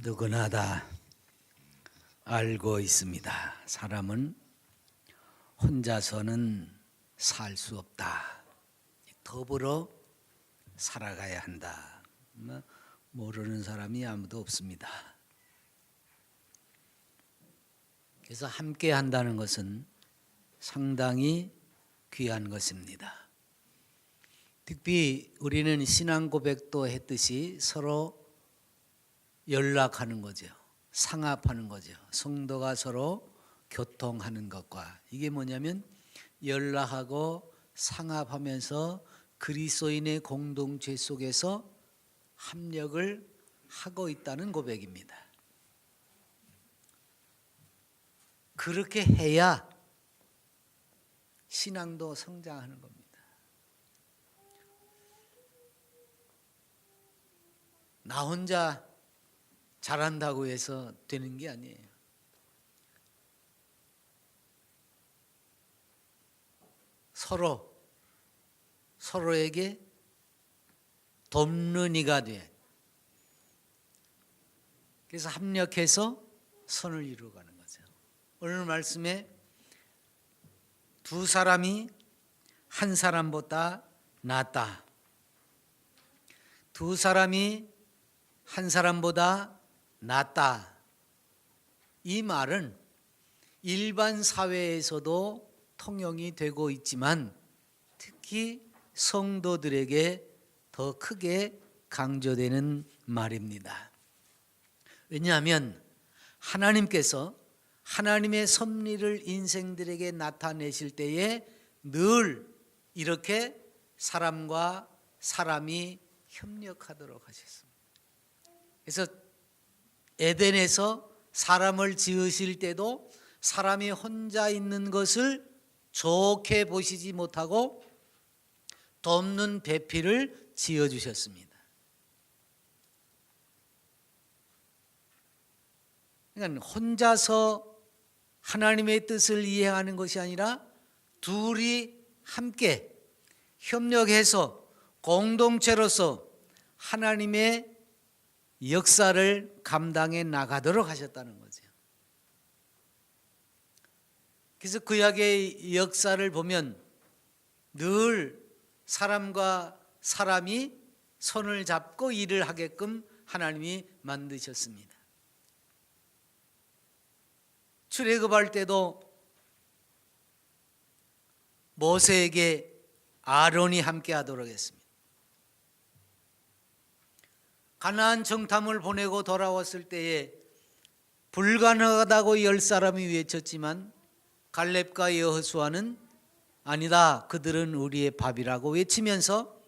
누구나 다 알고 있습니다. 사람은 혼자서는 살 수 없다. 더불어 살아가야 한다. 모르는 사람이 아무도 없습니다. 그래서 함께 한다는 것은 상당히 귀한 것입니다. 특히 우리는 신앙 고백도 했듯이 서로 연락하는 거죠. 상합하는 거죠. 성도가 서로 교통하는 것과 이게 뭐냐면 연락하고 상합하면서 그리스도인의 공동체 속에서 합력을 하고 있다는 고백입니다. 그렇게 해야 신앙도 성장하는 겁니다. 나 혼자 잘한다고 해서 되는 게 아니에요. 서로에게 돕는 이가 돼. 그래서 합력해서 선을 이루어가는 거죠. 오늘 말씀에 두 사람이 한 사람보다 낫다. 두 사람이 한 사람보다 낫다. 이 말은 일반 사회에서도 통용이 되고 있지만 특히 성도들에게 더 크게 강조되는 말입니다. 왜냐하면 하나님께서 하나님의 섭리를 인생들에게 나타내실 때에 늘 이렇게 사람과 사람이 협력하도록 하셨습니다. 그래서 에덴에서 사람을 지으실 때도 사람이 혼자 있는 것을 좋게 보시지 못하고 돕는 배필을 지어주셨습니다. 그러니까 혼자서 하나님의 뜻을 이행하는 것이 아니라 둘이 함께 협력해서 공동체로서 하나님의 역사를 감당해 나가도록 하셨다는 거죠. 그래서 구약의 역사를 보면 늘 사람과 사람이 손을 잡고 일을 하게끔 하나님이 만드셨습니다. 출애굽할 때도 모세에게 아론이 함께 하도록 했습니다. 가나안 정탐을 보내고 돌아왔을 때에 불가능하다고 10사람이 외쳤지만 갈렙과 여호수아는 아니다, 그들은 우리의 밥이라고 외치면서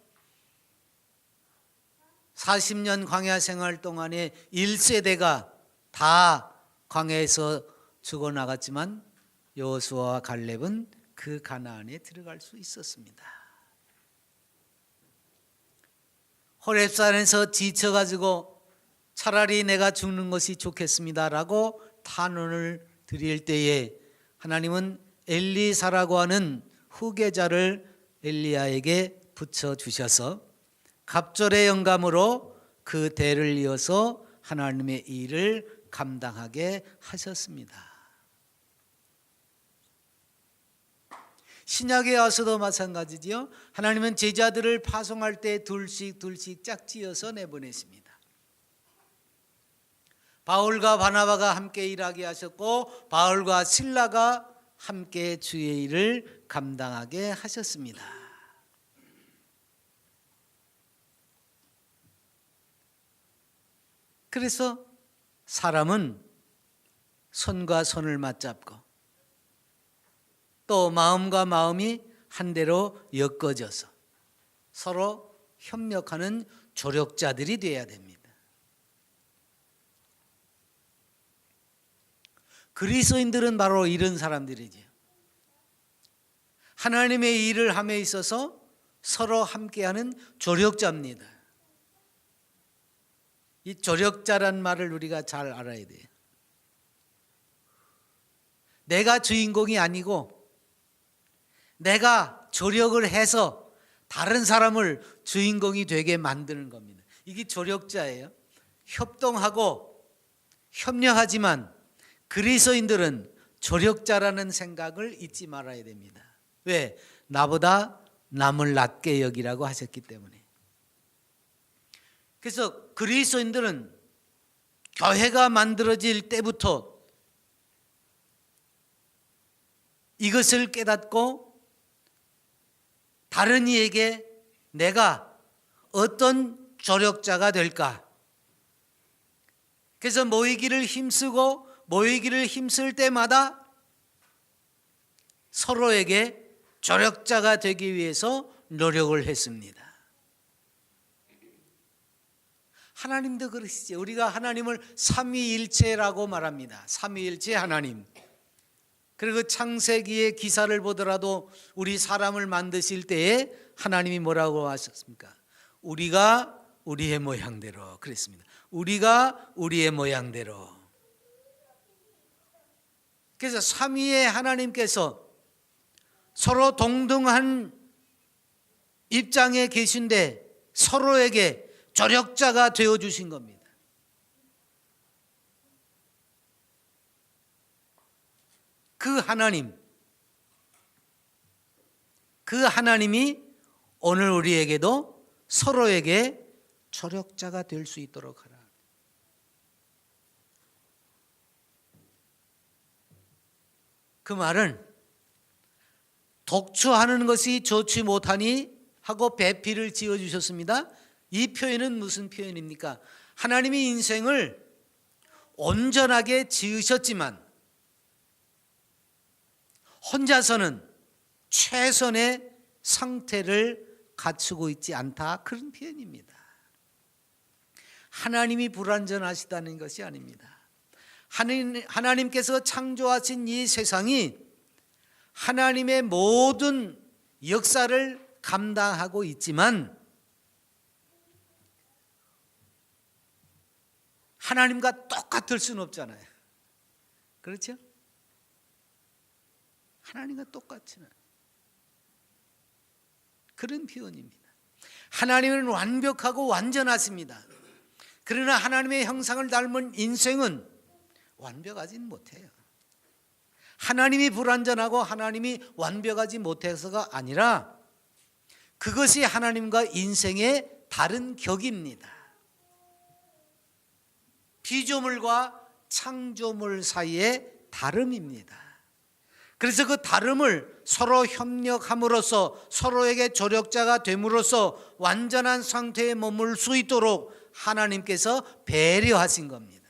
40년 광야 생활 동안에 1세대가 다 광야에서 죽어나갔지만 여호수아와 갈렙은 그 가나안에 들어갈 수 있었습니다. 호렙산에서 지쳐가지고 차라리 내가 죽는 것이 좋겠습니다라고 탄원을 드릴 때에 하나님은 엘리사라고 하는 후계자를 엘리야에게 붙여주셔서 갑절의 영감으로 그 대를 이어서 하나님의 일을 감당하게 하셨습니다. 신약에 와서도 마찬가지지요. 하나님은 제자들을 파송할 때 둘씩 짝지어서 내보냈습니다. 바울과 바나바가 함께 일하게 하셨고 바울과 실라가 함께 주의 일을 감당하게 하셨습니다. 그래서 사람은 손과 손을 맞잡고 또 마음과 마음이 한대로 엮어져서 서로 협력하는 조력자들이 되어야 됩니다. 그리스도인들은 바로 이런 사람들이죠. 하나님의 일을 함에 있어서 서로 함께하는 조력자입니다. 이 조력자란 말을 우리가 잘 알아야 돼요. 내가 주인공이 아니고 내가 조력을 해서 다른 사람을 주인공이 되게 만드는 겁니다. 이게 조력자예요. 협동하고 협력하지만 그리스도인들은 조력자라는 생각을 잊지 말아야 됩니다. 왜? 나보다 남을 낮게 여기라고 하셨기 때문에. 그래서 그리스도인들은 교회가 만들어질 때부터 이것을 깨닫고 다른 이에게 내가 어떤 조력자가 될까? 그래서 모이기를 힘쓸 때마다 서로에게 조력자가 되기 위해서 노력을 했습니다. 하나님도 그러시죠. 우리가 하나님을 삼위일체라고 말합니다. 삼위일체 하나님. 그리고 창세기의 기사를 보더라도 우리 사람을 만드실 때에 하나님이 뭐라고 하셨습니까? 우리가 우리의 모양대로 그랬습니다. 우리가 우리의 모양대로. 그래서 삼위의 하나님께서 서로 동등한 입장에 계신데 서로에게 조력자가 되어주신 겁니다. 그 하나님이 오늘 우리에게도 서로에게 조력자가 될 수 있도록 하라. 그 말은 독초하는 것이 좋지 못하니 하고 배필을 지어주셨습니다. 이 표현은 무슨 표현입니까? 하나님이 인생을 온전하게 지으셨지만 혼자서는 최선의 상태를 갖추고 있지 않다, 그런 표현입니다. 하나님이 불완전하시다는 것이 아닙니다. 하나님께서 창조하신 이 세상이 하나님의 모든 역사를 감당하고 있지만 하나님과 똑같을 수는 없잖아요. 그렇죠? 하나님과 똑같지는 그런 표현입니다. 하나님은 완벽하고 완전하십니다. 그러나 하나님의 형상을 닮은 인생은 완벽하지는 못해요. 하나님이 불완전하고 하나님이 완벽하지 못해서가 아니라 그것이 하나님과 인생의 다른 격입니다. 피조물과 창조물 사이의 다름입니다. 그래서 그 다름을 서로 협력함으로써 서로에게 조력자가 됨으로써 완전한 상태에 머물 수 있도록 하나님께서 배려하신 겁니다.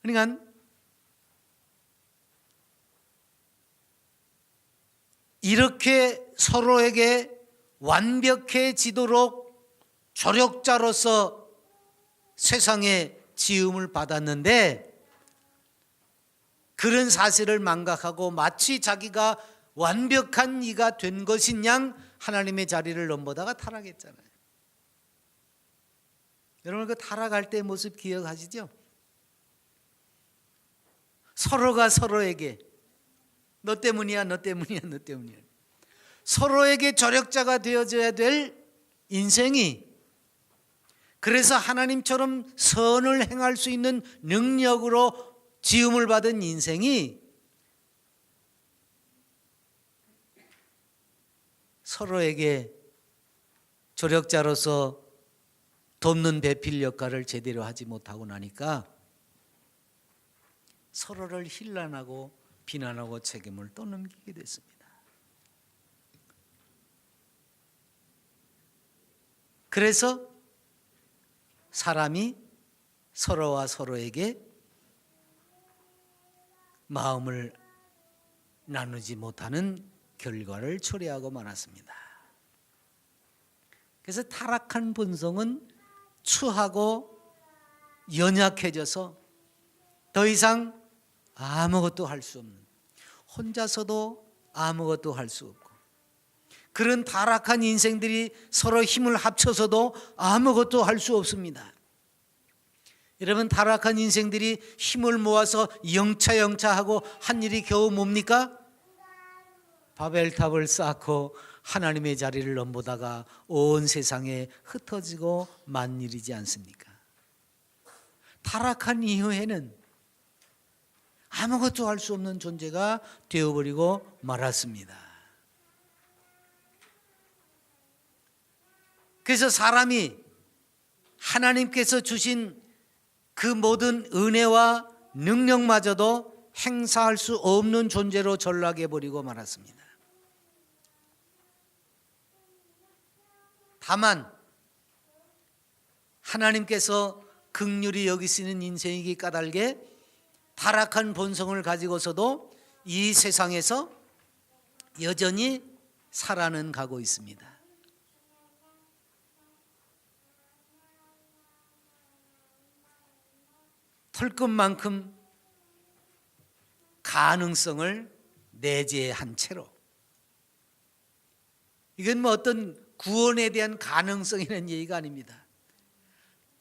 그러니까 이렇게 서로에게 완벽해지도록 조력자로서 세상에 지음을 받았는데 그런 사실을 망각하고 마치 자기가 완벽한 이가 된 것인 양 하나님의 자리를 넘보다가 타락했잖아요. 여러분 그 타락할 때의 모습 기억하시죠? 서로가 서로에게 너 때문이야, 너 때문이야, 너 때문이야. 서로에게 조력자가 되어져야 될 인생이, 그래서 하나님처럼 선을 행할 수 있는 능력으로 지음을 받은 인생이 서로에게 조력자로서 돕는 배필 역할을 제대로 하지 못하고 나니까 서로를 힐난하고 비난하고 책임을 떠넘기게 됐습니다. 그래서 사람이 서로와 서로에게 마음을 나누지 못하는 결과를 초래하고 말았습니다. 그래서 타락한 본성은 추하고 연약해져서 더 이상 아무것도 할 수 없는, 혼자서도 아무것도 할 수 없고, 그런 타락한 인생들이 서로 힘을 합쳐서도 아무것도 할 수 없습니다. 여러분, 타락한 인생들이 힘을 모아서 영차영차하고 한 일이 겨우 뭡니까? 바벨탑을 쌓고 하나님의 자리를 넘보다가 온 세상에 흩어지고 만일이지 않습니까? 타락한 이후에는 아무것도 할 수 없는 존재가 되어버리고 말았습니다. 그래서 사람이 하나님께서 주신 그 모든 은혜와 능력마저도 행사할 수 없는 존재로 전락해버리고 말았습니다. 다만 하나님께서 긍휼히 여기시는 인생이기 까닭에 타락한 본성을 가지고서도 이 세상에서 여전히 살아는 가고 있습니다. 털끝만큼 가능성을 내재한 채로, 이건 뭐 어떤 구원에 대한 가능성이라는 얘기가 아닙니다.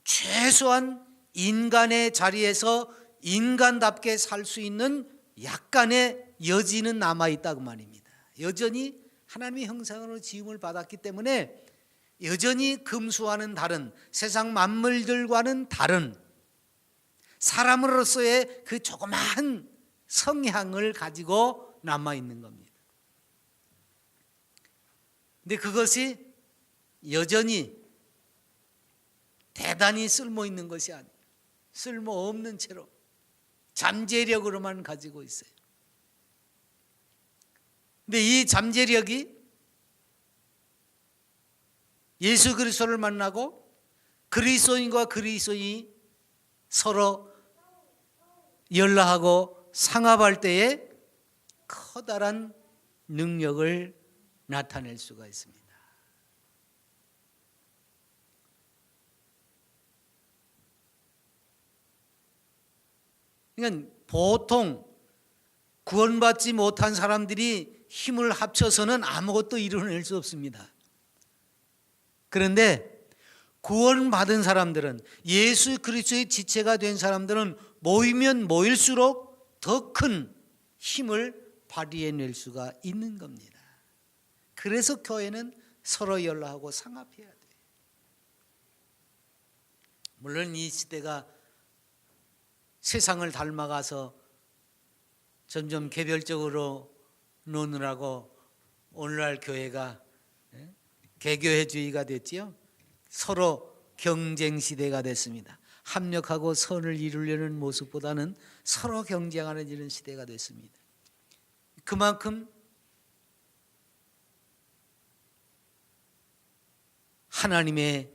최소한 인간의 자리에서 인간답게 살 수 있는 약간의 여지는 남아있다 그 말입니다. 여전히 하나님의 형상으로 지음을 받았기 때문에 여전히 금수와는 다른, 세상 만물들과는 다른 사람으로서의 그 조그마한 성향을 가지고 남아있는 겁니다. 근데 그것이 여전히 대단히 쓸모있는 것이 아니에요. 쓸모없는 채로 잠재력으로만 가지고 있어요. 근데 이 잠재력이 예수 그리스도를 만나고 그리스도인과 그리스도인이 서로 연락하고 상합할 때에 커다란 능력을 나타낼 수가 있습니다. 그러니까 보통 구원받지 못한 사람들이 힘을 합쳐서는 아무것도 이뤄낼 수 없습니다. 그런데 구원받은 사람들은, 예수 그리스도의 지체가 된 사람들은 모이면 모일수록 더 큰 힘을 발휘해낼 수가 있는 겁니다. 그래서 교회는 서로 연락하고 상합해야 돼요. 물론 이 시대가 세상을 닮아가서 점점 개별적으로 노느라고 오늘날 교회가 개교회주의가 됐지요. 서로 경쟁 시대가 됐습니다. 합력하고 선을 이루려는 모습보다는 서로 경쟁하는 이런 시대가 됐습니다. 그만큼 하나님의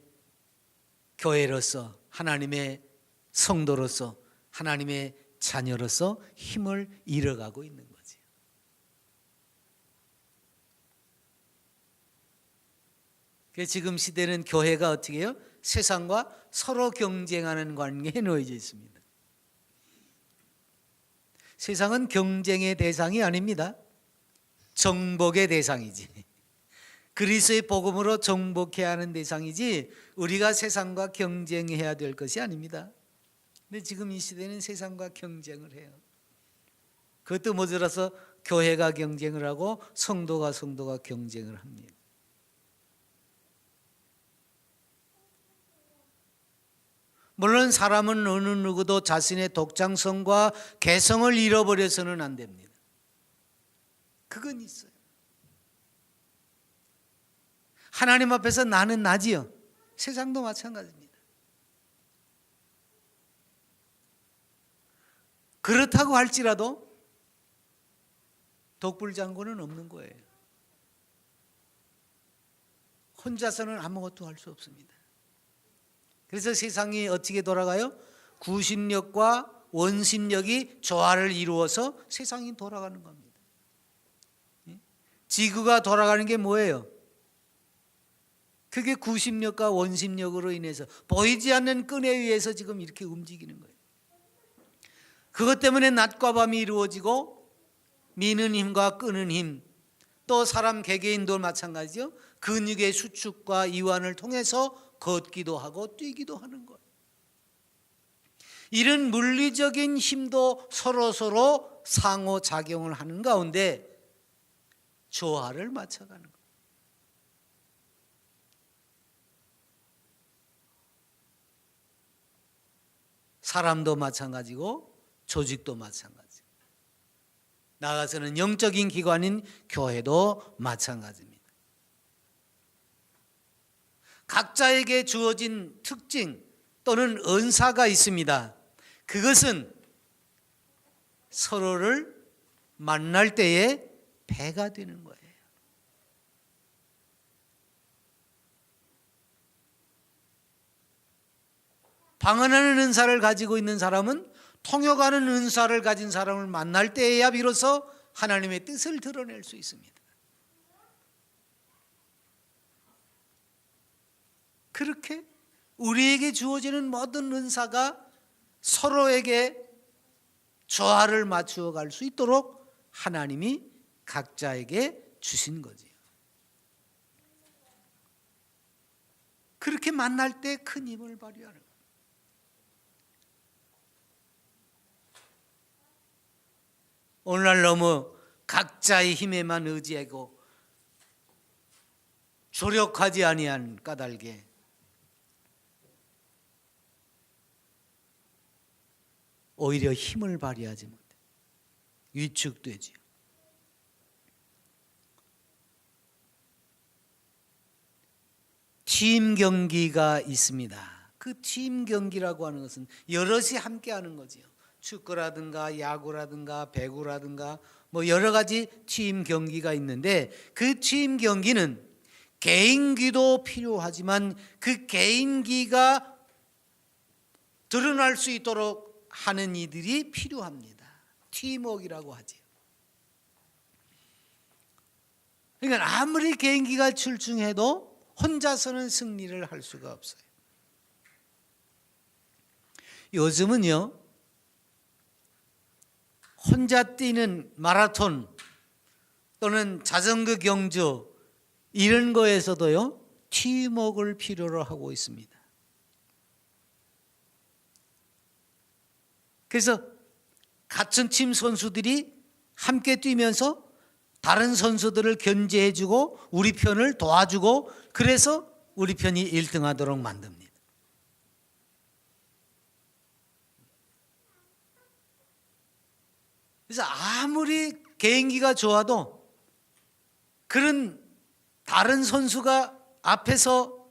교회로서, 하나님의 성도로서, 하나님의 자녀로서 힘을 잃어가고 있는 거죠. 그래서 지금 시대는 교회가 어떻게 해요? 세상과 서로 경쟁하는 관계에 놓여져 있습니다. 세상은 경쟁의 대상이 아닙니다. 정복의 대상이지. 그리스도의 복음으로 정복해야 하는 대상이지 우리가 세상과 경쟁해야 될 것이 아닙니다. 근데 지금 이 시대는 세상과 경쟁을 해요. 그것도 모자라서 교회가 경쟁을 하고 성도가 경쟁을 합니다. 물론 사람은 어느 누구도 자신의 독창성과 개성을 잃어버려서는 안 됩니다. 그건 있어요. 하나님 앞에서 나는 나지요. 세상도 마찬가지입니다. 그렇다고 할지라도 독불장군은 없는 거예요. 혼자서는 아무것도 할 수 없습니다. 그래서 세상이 어떻게 돌아가요? 구심력과 원심력이 조화를 이루어서 세상이 돌아가는 겁니다. 지구가 돌아가는 게 뭐예요? 그게 구심력과 원심력으로 인해서 보이지 않는 끈에 의해서 지금 이렇게 움직이는 거예요. 그것 때문에 낮과 밤이 이루어지고 미는 힘과 끄는 힘, 또 사람 개개인도 마찬가지죠. 근육의 수축과 이완을 통해서 걷기도 하고 뛰기도 하는 거예요. 이런 물리적인 힘도 서로 상호작용을 하는 가운데 조화를 맞춰가는 거예요. 사람도 마찬가지고 조직도 마찬가지. 나아가서는 영적인 기관인 교회도 마찬가지입니다. 각자에게 주어진 특징 또는 은사가 있습니다. 그것은 서로를 만날 때에 배가 되는 거예요. 방언하는 은사를 가지고 있는 사람은 통역하는 은사를 가진 사람을 만날 때에야 비로소 하나님의 뜻을 드러낼 수 있습니다. 그렇게 우리에게 주어지는 모든 은사가 서로에게 조화를 맞추어 갈 수 있도록 하나님이 각자에게 주신 거지요. 그렇게 만날 때 큰 힘을 발휘하는 거예요. 오늘날 너무 각자의 힘에만 의지하고 조력하지 아니한 까닭에 오히려 힘을 발휘하지 못해 위축되지요. 팀 경기가 있습니다. 그 팀 경기라고 하는 것은 여럿이 함께 하는 거지요. 축구라든가 야구라든가 배구라든가 뭐 여러 가지 팀 경기가 있는데 그 팀 경기는 개인기도 필요하지만 그 개인기가 드러날 수 있도록 하는 이들이 필요합니다. 팀워크라고 하죠. 그러니까 아무리 개인기가 출중해도 혼자서는 승리를 할 수가 없어요. 요즘은요, 혼자 뛰는 마라톤 또는 자전거 경주 이런 거에서도요, 팀워크를 필요로 하고 있습니다. 그래서 같은 팀 선수들이 함께 뛰면서 다른 선수들을 견제해주고 우리 편을 도와주고 그래서 우리 편이 1등하도록 만듭니다. 그래서 아무리 개인기가 좋아도 그런 다른 선수가 앞에서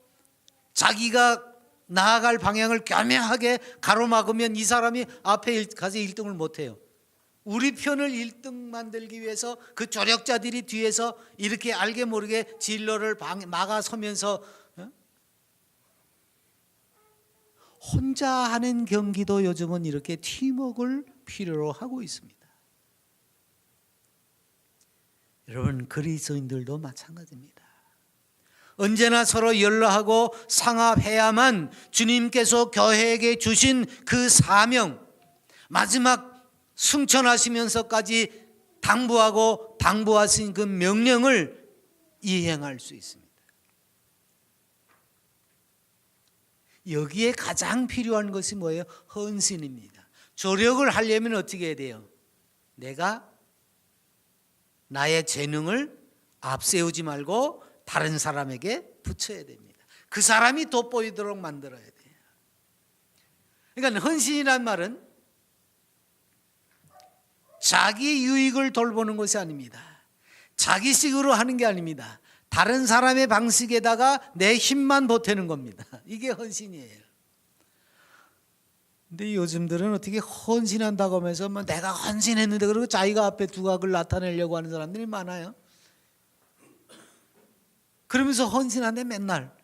자기가 나아갈 방향을 교묘하게 가로막으면 이 사람이 앞에 가서 1등을 못해요. 우리 편을 1등 만들기 위해서 그 조력자들이 뒤에서 이렇게 알게 모르게 진로를 막아서면서 혼자 하는 경기도 요즘은 이렇게 팀워크를 필요로 하고 있습니다. 여러분, 그리스도인들도 마찬가지입니다. 언제나 서로 연락하고 상합해야만 주님께서 교회에게 주신 그 사명, 마지막 승천하시면서까지 당부하신 그 명령을 이행할 수 있습니다. 여기에 가장 필요한 것이 뭐예요? 헌신입니다. 조력을 하려면 어떻게 해야 돼요? 내가 나의 재능을 앞세우지 말고 다른 사람에게 붙여야 됩니다. 그 사람이 돋보이도록 만들어야 돼요. 그러니까 헌신이란 말은 자기 유익을 돌보는 것이 아닙니다. 자기식으로 하는 게 아닙니다. 다른 사람의 방식에다가 내 힘만 보태는 겁니다. 이게 헌신이에요. 근데 요즘들은 어떻게 헌신한다고 하면서 뭐 내가 헌신했는데 그러고 자기가 앞에 두각을 나타내려고 하는 사람들이 많아요. 그러면서 헌신한데 맨날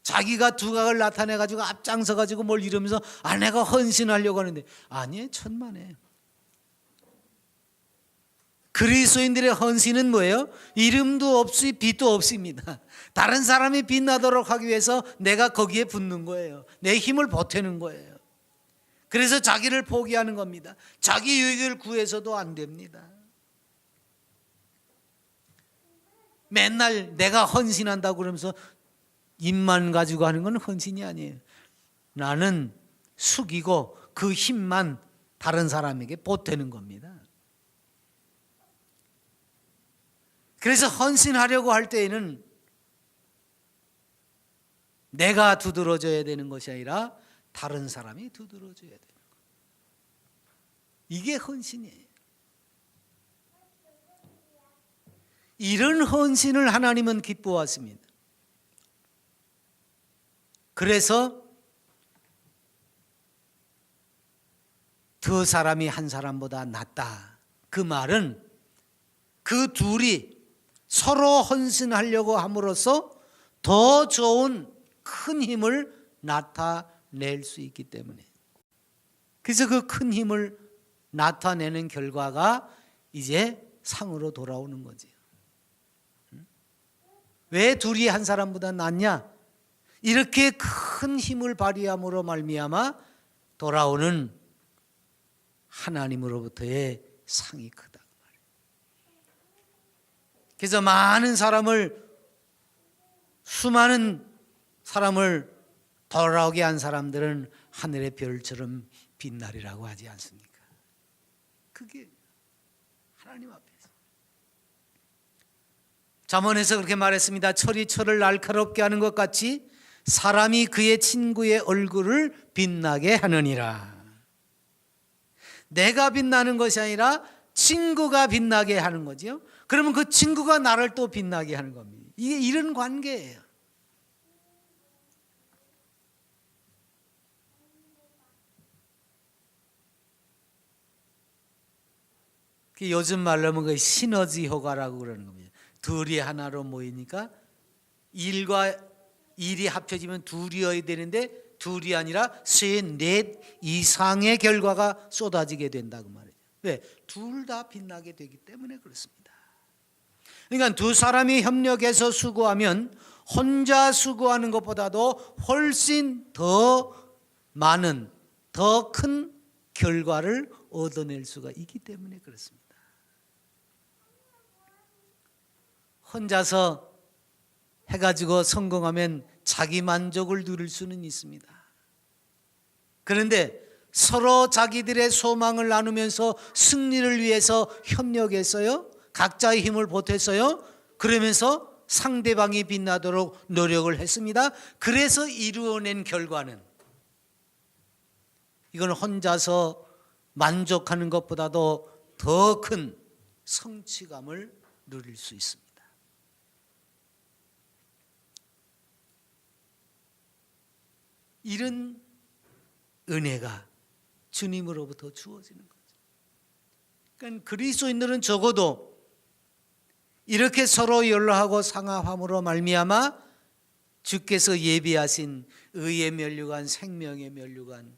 자기가 두각을 나타내 가지고 앞장서 가지고 뭘 이러면서 내가 헌신하려고 하는데 아니에요. 천만에. 그리스도인들의 헌신은 뭐예요? 이름도 없이 빛도 없습니다. 다른 사람이 빛나도록 하기 위해서 내가 거기에 붙는 거예요. 내 힘을 보태는 거예요. 그래서 자기를 포기하는 겁니다. 자기 유익을 구해서도 안 됩니다. 맨날 내가 헌신한다고 그러면서 입만 가지고 하는 건 헌신이 아니에요. 나는 숙이고 그 힘만 다른 사람에게 보태는 겁니다. 그래서 헌신하려고 할 때에는 내가 두드러져야 되는 것이 아니라 다른 사람이 두드러져야 되는 거예요. 이게 헌신이에요. 이런 헌신을 하나님은 기뻐하십니다. 그래서 두 사람이 한 사람보다 낫다. 그 말은 그 둘이 서로 헌신하려고 함으로써 더 좋은 큰 힘을 나타낼 수 있기 때문에. 그래서 그 큰 힘을 나타내는 결과가 이제 상으로 돌아오는 거지. 왜 둘이 한 사람보다 낫냐? 이렇게 큰 힘을 발휘함으로 말미암아 돌아오는 하나님으로부터의 상이 크다. 그래서 수많은 사람을 돌아오게 한 사람들은 하늘의 별처럼 빛나리라고 하지 않습니까? 그게 하나님 앞에서. 잠언에서 그렇게 말했습니다. 철이 철을 날카롭게 하는 것 같이 사람이 그의 친구의 얼굴을 빛나게 하느니라. 내가 빛나는 것이 아니라 친구가 빛나게 하는 거지요. 그러면 그 친구가 나를 또 빛나게 하는 겁니다. 이게 이런 관계예요. 요즘 말로 하면 그 시너지 효과라고 그러는 겁니다. 둘이 하나로 모이니까 일이 합쳐지면 둘이어야 되는데 둘이 아니라 세, 넷 이상의 결과가 쏟아지게 된다고 말이에요. 왜? 둘 다 빛나게 되기 때문에 그렇습니다. 그러니까 두 사람이 협력해서 수고하면 혼자 수고하는 것보다도 훨씬 더 많은, 더 큰 결과를 얻어낼 수가 있기 때문에 그렇습니다. 혼자서 해가지고 성공하면 자기 만족을 누릴 수는 있습니다. 그런데 서로 자기들의 소망을 나누면서 승리를 위해서 협력했어요. 각자의 힘을 보탰어요. 그러면서 상대방이 빛나도록 노력을 했습니다. 그래서 이루어낸 결과는 이건 혼자서 만족하는 것보다도 더 큰 성취감을 누릴 수 있습니다. 이런 은혜가 주님으로부터 주어지는 거죠. 그러니까 그리스도인들은 적어도 이렇게 서로 연락하고 상합함으로 말미암아 주께서 예비하신 의의 면류관, 생명의 면류관,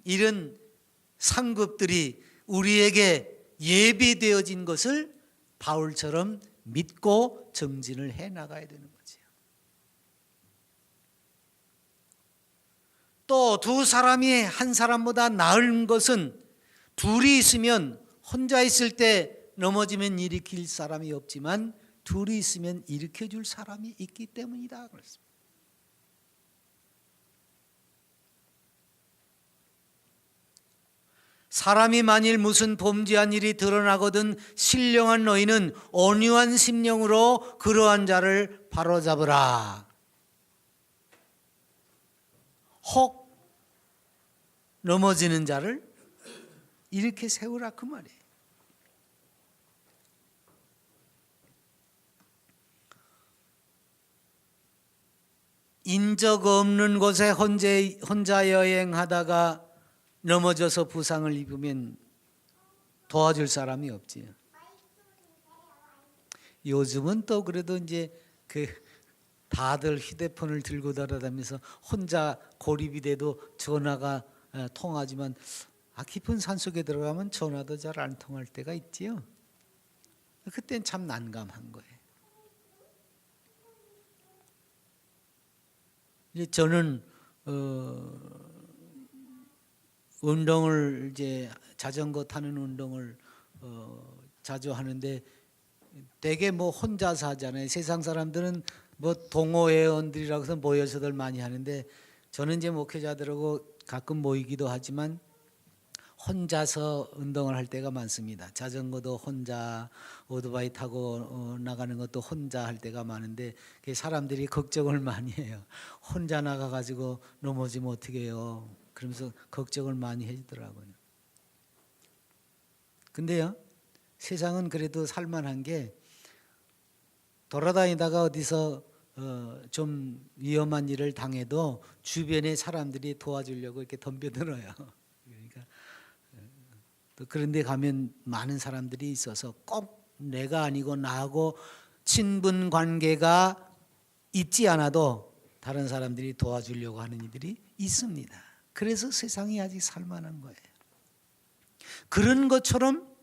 이런 상급들이 우리에게 예비되어진 것을 바울처럼 믿고 정진을 해 나가야 되는 거죠. 또 두 사람이 한 사람보다 나은 것은 둘이 있으면 혼자 있을 때 넘어지면 일으킬 사람이 없지만 둘이 있으면 일으켜줄 사람이 있기 때문이다 그랬습니다. 사람이 만일 무슨 범죄한 일이 드러나거든 신령한 너희는 온유한 심령으로 그러한 자를 바로잡으라. 혹 넘어지는 자를 이렇게 세우라 그 말이에요. 인적 없는 곳에 혼자 여행하다가 넘어져서 부상을 입으면 도와줄 사람이 없지요. 요즘은 또 그래도 이제 다들 휴대폰을 들고 돌아다니면서 혼자 고립이 돼도 전화가 통하지만 깊은 산속에 들어가면 전화도 잘 안 통할 때가 있지요. 그때는 참 난감한 거예요. 이제 저는 운동을 이제 자전거 타는 운동을 자주 하는데 되게 뭐 혼자서 하잖아요. 세상 사람들은 뭐 동호회원들이라고 해서 모여서들 많이 하는데 저는 이제 목회자들하고 가끔 모이기도 하지만 혼자서 운동을 할 때가 많습니다. 자전거도 혼자, 오토바이 타고 나가는 것도 혼자 할 때가 많은데 사람들이 걱정을 많이 해요. 혼자 나가가지고 넘어지면 어떻게 해요? 그러면서 걱정을 많이 해주더라고요. 근데요, 세상은 그래도 살만한 게 돌아다니다가 어디서 좀 위험한 일을 당해도 주변에 사람들이 도와주려고 이렇게 덤벼들어요. 그러니까 또 그런 데 가면 많은 사람들이 있어서 꼭 내가 아니고 나하고 친분 관계가 있지 않아도 다른 사람들이 도와주려고 하는 이들이 있습니다. 그래서 세상이 아직 살만한 거예요. 그런 것처럼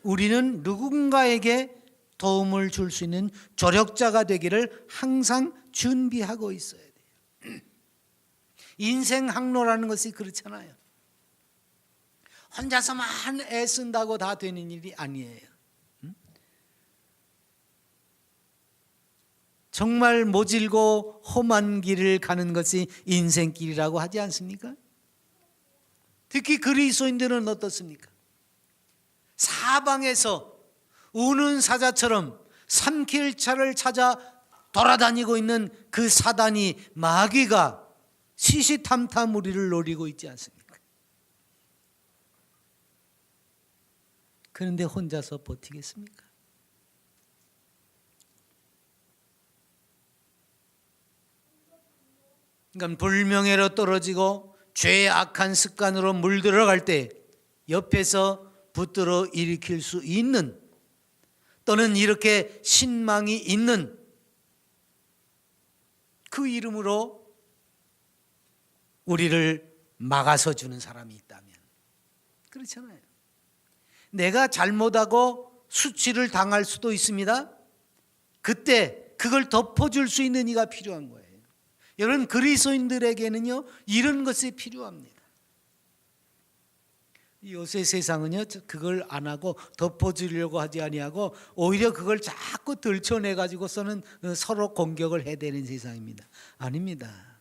우리는 누군가에게 도움을 줄 수 있는 조력자가 되기를 항상 준비하고 있어야 돼요. 인생 항로라는 것이 그렇잖아요. 혼자서만 애쓴다고 다 되는 일이 아니에요. 정말 모질고 험한 길을 가는 것이 인생길이라고 하지 않습니까? 특히 그리스도인들은 어떻습니까? 사방에서 우는 사자처럼 삼킬 차를 찾아 돌아다니고 있는 그 사단이, 마귀가 시시탐탐 우리를 노리고 있지 않습니까? 그런데 혼자서 버티겠습니까? 그러니까 불명예로 떨어지고 죄의 악한 습관으로 물들어갈 때 옆에서 붙들어 일으킬 수 있는, 또는 이렇게 신망이 있는 그 이름으로 우리를 막아서 주는 사람이 있다면, 그렇잖아요. 내가 잘못하고 수치를 당할 수도 있습니다. 그때 그걸 덮어줄 수 있는 이가 필요한 거예요. 여러분, 그리스도인들에게는요 이런 것이 필요합니다. 요새 세상은요 그걸 안 하고 덮어주려고 하지 아니하고 오히려 그걸 자꾸 들춰내 가지고서는 서로 공격을 해대는 세상입니다. 아닙니다.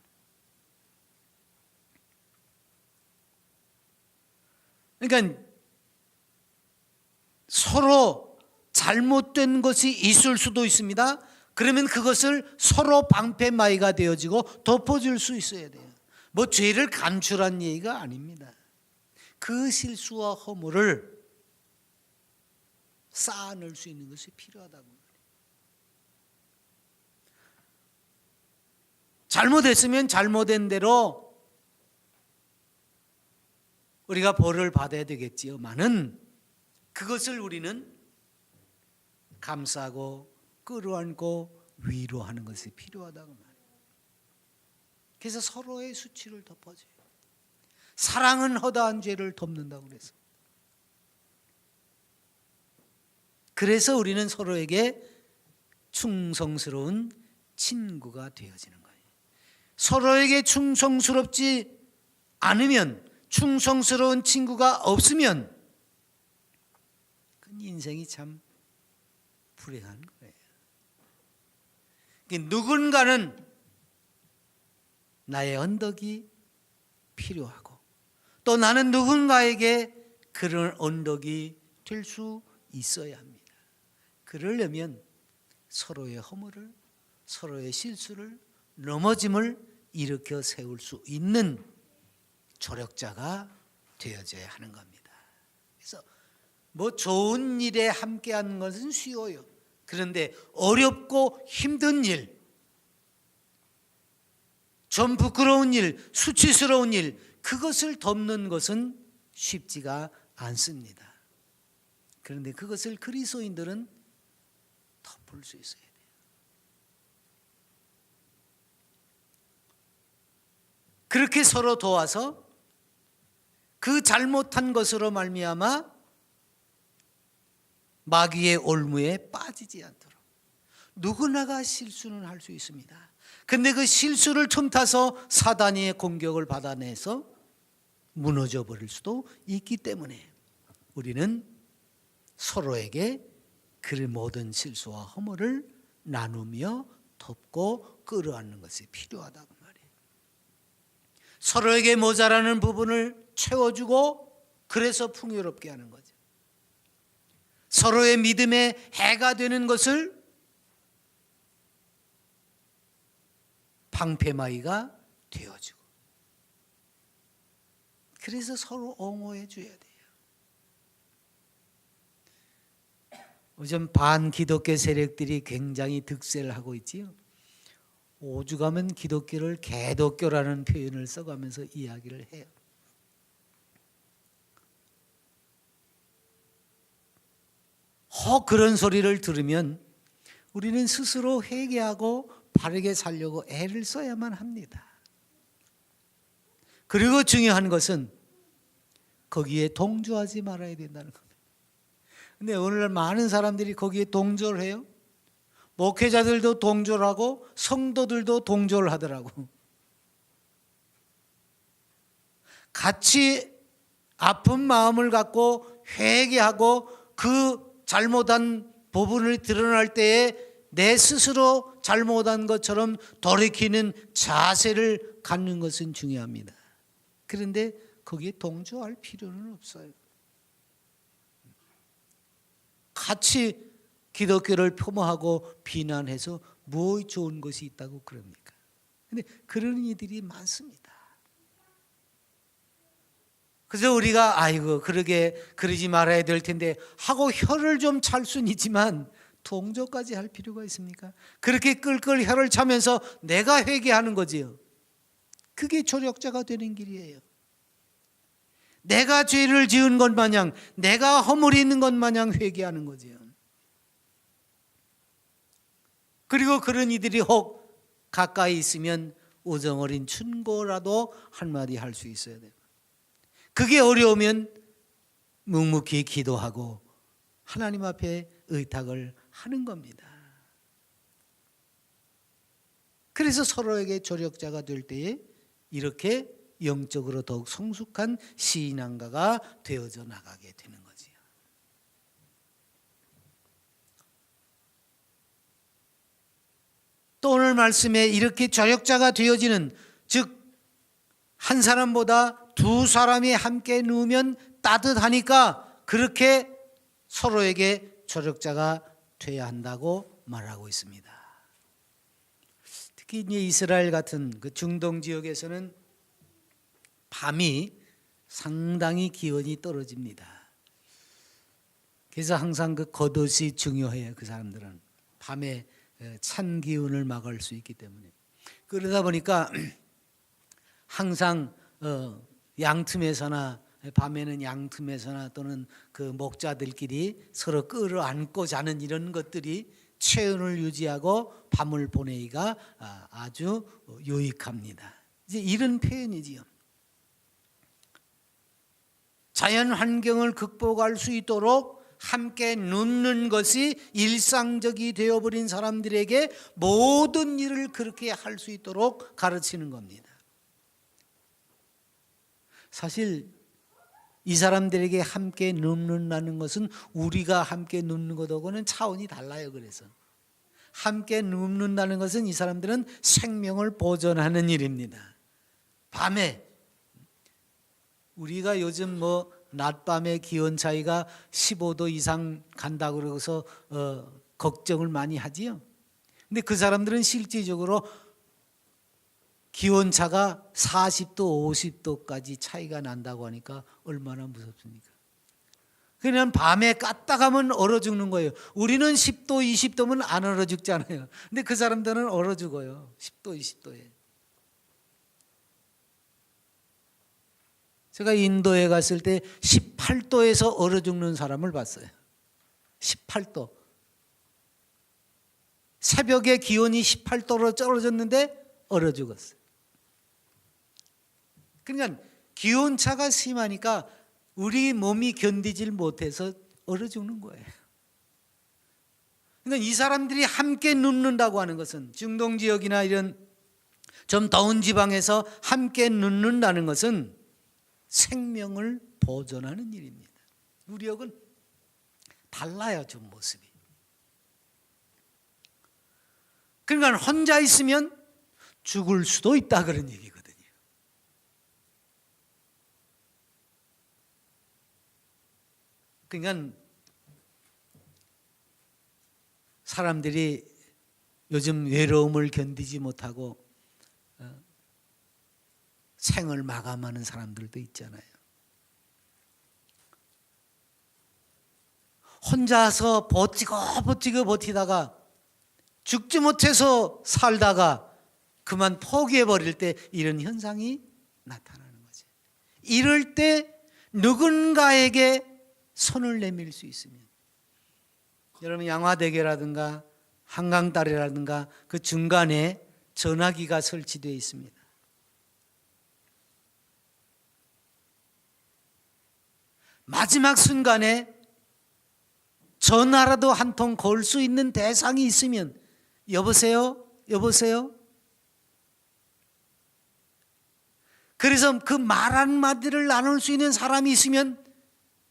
그러니까 서로 잘못된 것이 있을 수도 있습니다. 그러면 그것을 서로 방패마이가 되어지고 덮어줄 수 있어야 돼요. 뭐 죄를 감출한 얘기가 아닙니다. 그 실수와 허물을 쌓아낼 수 있는 것이 필요하다고. 잘못했으면 잘못된 대로 우리가 벌을 받아야 되겠지요만은 그것을 우리는 감싸고 끌어안고 위로하는 것이 필요하다고 말해요. 그래서 서로의 수치를 덮어줘요. 사랑은 허다한 죄를 덮는다고 그래서. 그래서 우리는 서로에게 충성스러운 친구가 되어지는 거예요. 서로에게 충성스럽지 않으면, 충성스러운 친구가 없으면 그 인생이 참 불행한 거예요. 누군가는 나의 언덕이 필요하고 또 나는 누군가에게 그런 언덕이 될 수 있어야 합니다. 그러려면 서로의 허물을, 서로의 실수를, 넘어짐을 일으켜 세울 수 있는 조력자가 되어져야 하는 겁니다. 그래서 뭐 좋은 일에 함께하는 것은 쉬워요. 그런데 어렵고 힘든 일, 좀 부끄러운 일, 수치스러운 일, 그것을 덮는 것은 쉽지가 않습니다. 그런데 그것을 그리스도인들은 덮을 수 있어야 돼요. 그렇게 서로 도와서 그 잘못한 것으로 말미암아 마귀의 올무에 빠지지 않도록. 누구나가 실수는 할 수 있습니다. 근데 그 실수를 틈타서 사단의 공격을 받아내서 무너져 버릴 수도 있기 때문에 우리는 서로에게 그 모든 실수와 허물을 나누며 덮고 끌어안는 것이 필요하다고 말이에요. 서로에게 모자라는 부분을 채워주고 그래서 풍요롭게 하는 거죠. 서로의 믿음의 해가 되는 것을 방패마이가 되어주고, 그래서 서로 옹호해 줘야 돼요. 요즘 반기독교 세력들이 굉장히 득세를 하고 있지요. 오죽하면 기독교를 개독교라는 표현을 써가면서 이야기를 해요. 그런 소리를 들으면 우리는 스스로 회개하고 바르게 살려고 애를 써야만 합니다. 그리고 중요한 것은 거기에 동조하지 말아야 된다는 겁니다. 근데 오늘날 많은 사람들이 거기에 동조를 해요. 목회자들도 동조를 하고 성도들도 동조를 하더라고. 같이 아픈 마음을 갖고 회개하고 그 잘못한 부분을 드러날 때에 내 스스로 잘못한 것처럼 돌이키는 자세를 갖는 것은 중요합니다. 그런데 거기에 동조할 필요는 없어요. 같이 기독교를 폄하하고 비난해서 뭐 좋은 것이 있다고 그럽니까? 근데 그런 이들이 많습니다. 그래서 우리가 아이고 그러지 말아야 될 텐데 하고 혀를 좀 찰 수는 있지만 동조까지 할 필요가 있습니까? 그렇게 끌끌 혀를 차면서 내가 회개하는 거지요. 그게 조력자가 되는 길이에요. 내가 죄를 지은 것 마냥, 내가 허물이 있는 것 마냥 회개하는 거지요. 그리고 그런 이들이 혹 가까이 있으면 우정어린 충고라도 한마디 할 수 있어야 돼요. 그게 어려우면 묵묵히 기도하고 하나님 앞에 의탁을 하는 겁니다. 그래서 서로에게 조력자가 될 때에 이렇게 영적으로 더욱 성숙한 신앙가가 되어져 나가게 되는 거지요. 또 오늘 말씀에 이렇게 조력자가 되어지는, 즉 한 사람보다 두 사람이 함께 누우면 따뜻하니까 그렇게 서로에게 조력자가 되어야 한다고 말하고 있습니다. 특히 이제 이스라엘 같은 그 중동 지역에서는 밤이 상당히 기온이 떨어집니다. 그래서 항상 그 겉옷이 중요해요. 그 사람들은 밤에 찬 기운을 막을 수 있기 때문에. 그러다 보니까 항상 양틈에서나 밤에는 양틈에서나 또는 그 목자들끼리 서로 끌어안고 자는 이런 것들이 체온을 유지하고 밤을 보내기가 아주 유익합니다. 이제 이런 표현이지요. 자연 환경을 극복할 수 있도록 함께 눕는 것이 일상적이 되어버린 사람들에게 모든 일을 그렇게 할 수 있도록 가르치는 겁니다. 사실 이 사람들에게 함께 눕는다는 것은 우리가 함께 눕는 것하고는 차원이 달라요. 그래서 함께 눕는다는 것은 이 사람들은 생명을 보존하는 일입니다. 밤에 우리가 요즘 낮밤의 기온 차이가 15도 이상 간다고 그러고서 걱정을 많이 하지요. 근데 그 사람들은 실질적으로 기온차가 40도, 50도까지 차이가 난다고 하니까 얼마나 무섭습니까? 그냥 밤에 까딱하면 얼어 죽는 거예요. 우리는 10도, 20도면 안 얼어 죽잖아요. 근데 그 사람들은 얼어 죽어요. 10도, 20도에. 제가 인도에 갔을 때 18도에서 얼어 죽는 사람을 봤어요. 18도. 새벽에 기온이 18도로 떨어졌는데 얼어 죽었어요. 그러니까 기온차가 심하니까 우리 몸이 견디질 못해서 얼어 죽는 거예요. 그러니까 이 사람들이 함께 눕는다고 하는 것은, 중동 지역이나 이런 좀 더운 지방에서 함께 눕는다는 것은 생명을 보존하는 일입니다. 우리하고는 달라요, 좀 모습이. 그러니까 혼자 있으면 죽을 수도 있다 그런 얘기거든요. 그러니까 사람들이 요즘 외로움을 견디지 못하고 생을 마감하는 사람들도 있잖아요. 혼자서 버티고 버티다가 죽지 못해서 살다가 그만 포기해버릴 때 이런 현상이 나타나는 거죠. 이럴 때 누군가에게 손을 내밀 수 있으면, 여러분 양화대교라든가 한강다리라든가 그 중간에 전화기가 설치되어 있습니다. 마지막 순간에 전화라도 한 통 걸 수 있는 대상이 있으면, 여보세요? 여보세요? 그래서 그 말 한마디를 나눌 수 있는 사람이 있으면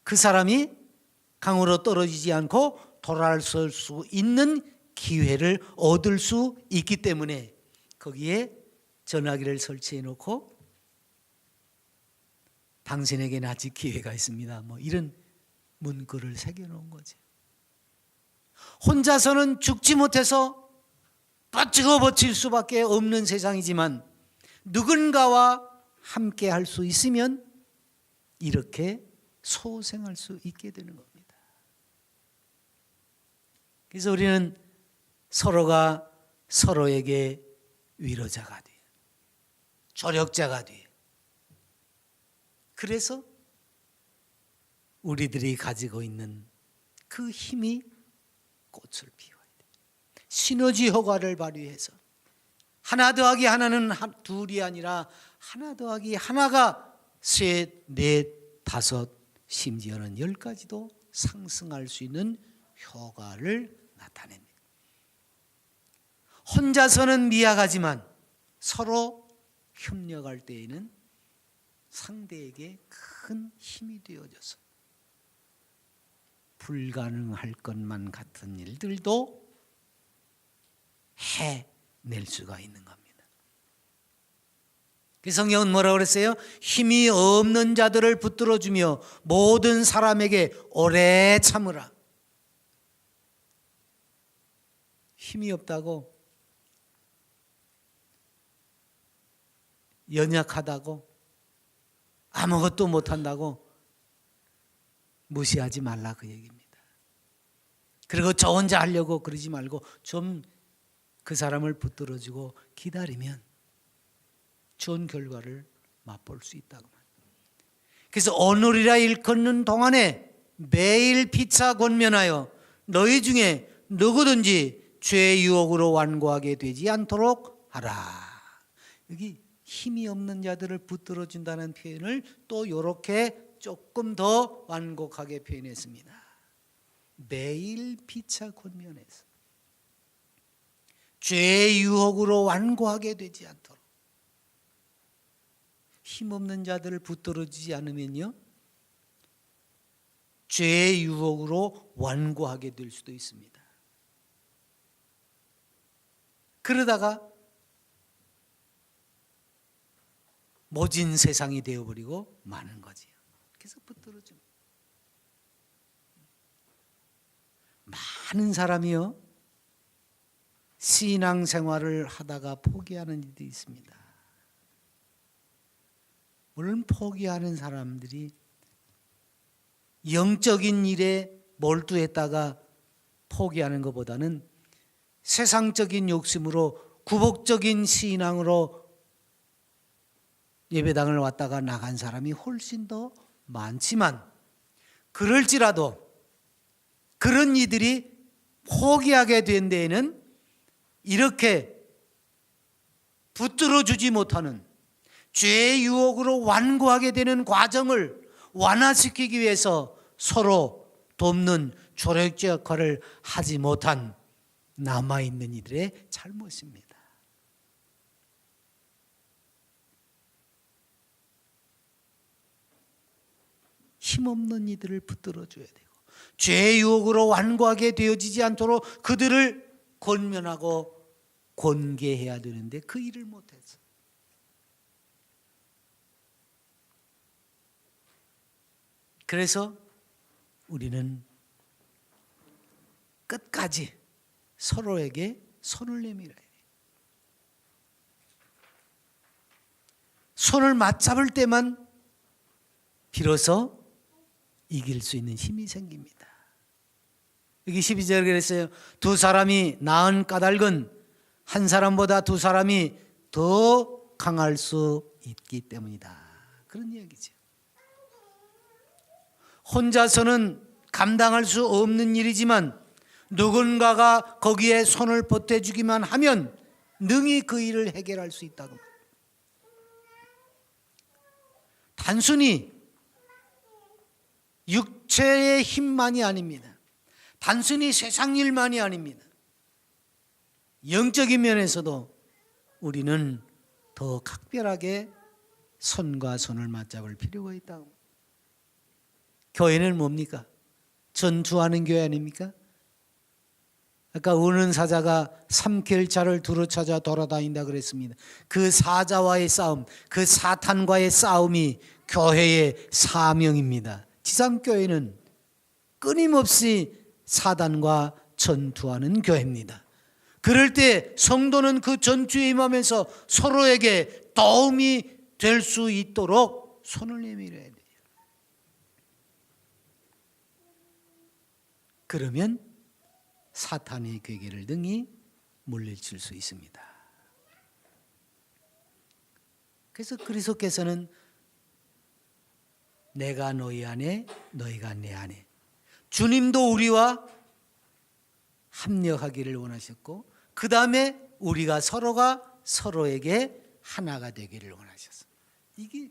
그 사람이 강으로 떨어지지 않고 돌아설 수 있는 기회를 얻을 수 있기 때문에 거기에 전화기를 설치해 놓고 당신에게는 아직 기회가 있습니다, 뭐 이런 문구를 새겨 놓은 거죠. 혼자서는 죽지 못해서 버티고 버틸 수밖에 없는 세상이지만 누군가와 함께 할 수 있으면 이렇게 소생할 수 있게 되는 겁니다. 그래서 우리는 서로가 서로에게 위로자가 돼, 조력자가 돼. 그래서 우리들이 가지고 있는 그 힘이 꽃을 피워야 돼. 시너지 효과를 발휘해서 하나 더하기 하나는 둘이 아니라 하나 더하기 하나가 셋, 넷, 다섯, 심지어는 10까지도 상승할 수 있는 효과를 나타냅니다. 혼자서는 미약하지만 서로 협력할 때에는 상대에게 큰 힘이 되어져서 불가능할 것만 같은 일들도 해낼 수가 있는 겁니다. 그 성경은 뭐라고 그랬어요? 힘이 없는 자들을 붙들어주며 모든 사람에게 오래 참으라. 힘이 없다고, 연약하다고, 아무것도 못한다고 무시하지 말라, 그 얘기입니다. 그리고 저 혼자 하려고 그러지 말고 좀 그 사람을 붙들어주고 기다리면 좋은 결과를 맛볼 수 있다고 말합니다. 그래서 오늘이라 일컫는 동안에 매일 피차 권면하여 너희 중에 누구든지 죄의 유혹으로 완고하게 되지 않도록 하라. 여기 힘이 없는 자들을 붙들어준다는 표현을 또 이렇게 조금 더 완곡하게 표현했습니다. 매일 피차 권면해서 죄의 유혹으로 완고하게 되지 않도록. 힘없는 자들을 붙들어주지 않으면요, 죄의 유혹으로 완고하게 될 수도 있습니다. 그러다가 모진 세상이 되어버리고 마는 거지요. 그래서 붙들어줍니다. 많은 사람이요, 신앙생활을 하다가 포기하는 일도 있습니다. 물론 포기하는 사람들이 영적인 일에 몰두했다가 포기하는 것보다는 세상적인 욕심으로 구복적인 신앙으로 예배당을 왔다가 나간 사람이 훨씬 더 많지만, 그럴지라도 그런 이들이 포기하게 된 데에는 이렇게 붙들어주지 못하는 죄의 유혹으로 완고하게 되는 과정을 완화시키기 위해서 서로 돕는 조력자 역할을 하지 못한 남아있는 이들의 잘못입니다. 힘없는 이들을 붙들어줘야 되고 죄의 유혹으로 완고하게 되어지지 않도록 그들을 권면하고 권계해야 되는데 그 일을 못해서 그래서 우리는 끝까지 서로에게 손을 내밀어야 돼요. 손을 맞잡을 때만 비로소 이길 수 있는 힘이 생깁니다. 여기 12절에 그랬어요. 두 사람이 낳은 까닭은 한 사람보다 두 사람이 더 강할 수 있기 때문이다. 그런 이야기죠. 혼자서는 감당할 수 없는 일이지만 누군가가 거기에 손을 보태주기만 하면 능히 그 일을 해결할 수 있다고. 단순히 육체의 힘만이 아닙니다. 단순히 세상 일만이 아닙니다. 영적인 면에서도 우리는 더 각별하게 손과 손을 맞잡을 필요가 있다고. 교회는 뭡니까? 전투하는 교회 아닙니까? 아까 우는 사자가 삼킬자를 두루찾아 돌아다닌다 그랬습니다. 그 사자와의 싸움, 그 사탄과의 싸움이 교회의 사명입니다. 지상교회는 끊임없이 사단과 전투하는 교회입니다. 그럴 때 성도는 그 전투에 임하면서 서로에게 도움이 될 수 있도록 손을 내밀어야 돼요. 그러면 사탄의 괴계를 능히 물리칠 수 있습니다. 그래서 그리스도께서는 내가 너희 안에 너희가 내 안에, 주님도 우리와 합력하기를 원하셨고 그 다음에 우리가 서로가 서로에게 하나가 되기를 원하셨습니다. 이게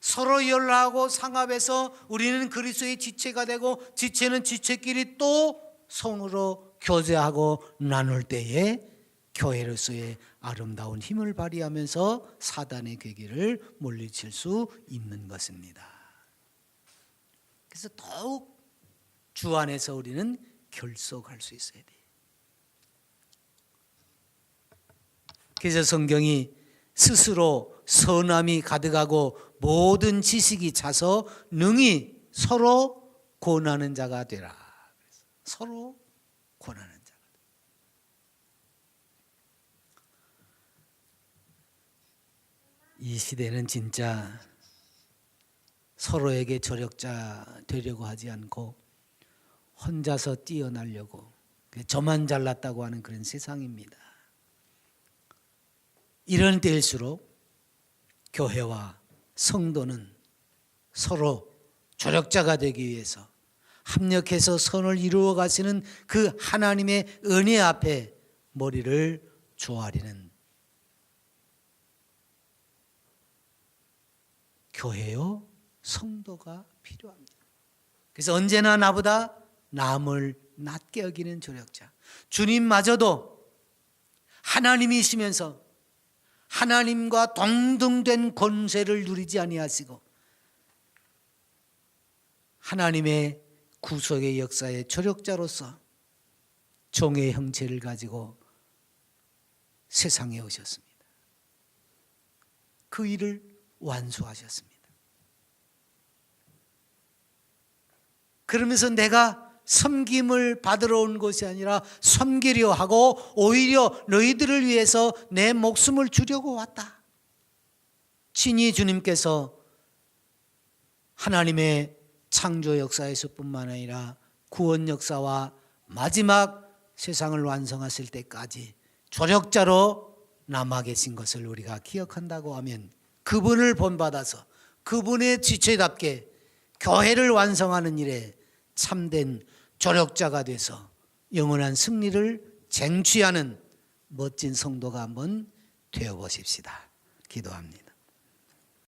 서로 연락하고 상합해서 우리는 그리스도의 지체가 되고 지체는 지체끼리 또 성으로 교제하고 나눌 때에 교회로서의 아름다운 힘을 발휘하면서 사단의 괴계를 물리칠 수 있는 것입니다. 그래서 더욱 주 안에서 우리는 결속할 수 있어야 돼요. 그래서 성경이 스스로 선함이 가득하고 모든 지식이 차서 능히 서로 권하는 자가 되라. 서로 권하는 자가 되라. 이 시대는 진짜 서로에게 조력자 되려고 하지 않고 혼자서 뛰어나려고 저만 잘났다고 하는 그런 세상입니다. 이런 때일수록 교회와 성도는 서로 조력자가 되기 위해서 합력해서 선을 이루어 가시는 그 하나님의 은혜 앞에 머리를 조아리는 교회요 성도가 필요합니다. 그래서 언제나 나보다 남을 낮게 여기는 조력자, 주님마저도 하나님이시면서 하나님과 동등된 권세를 누리지 아니하시고 하나님의 구속의 역사의 조력자로서 종의 형체를 가지고 세상에 오셨습니다. 그 일을 완수하셨습니다. 그러면서 내가 섬김을 받으러 온 것이 아니라 섬기려 하고 오히려 너희들을 위해서 내 목숨을 주려고 왔다. 친히 주님께서 하나님의 창조 역사에서뿐만 아니라 구원 역사와 마지막 세상을 완성하실 때까지 조력자로 남아 계신 것을 우리가 기억한다고 하면 그분을 본받아서 그분의 지체답게 교회를 완성하는 일에 참된 조력자가 돼서 영원한 승리를 쟁취하는 멋진 성도가 한번 되어보십시다. 기도합니다.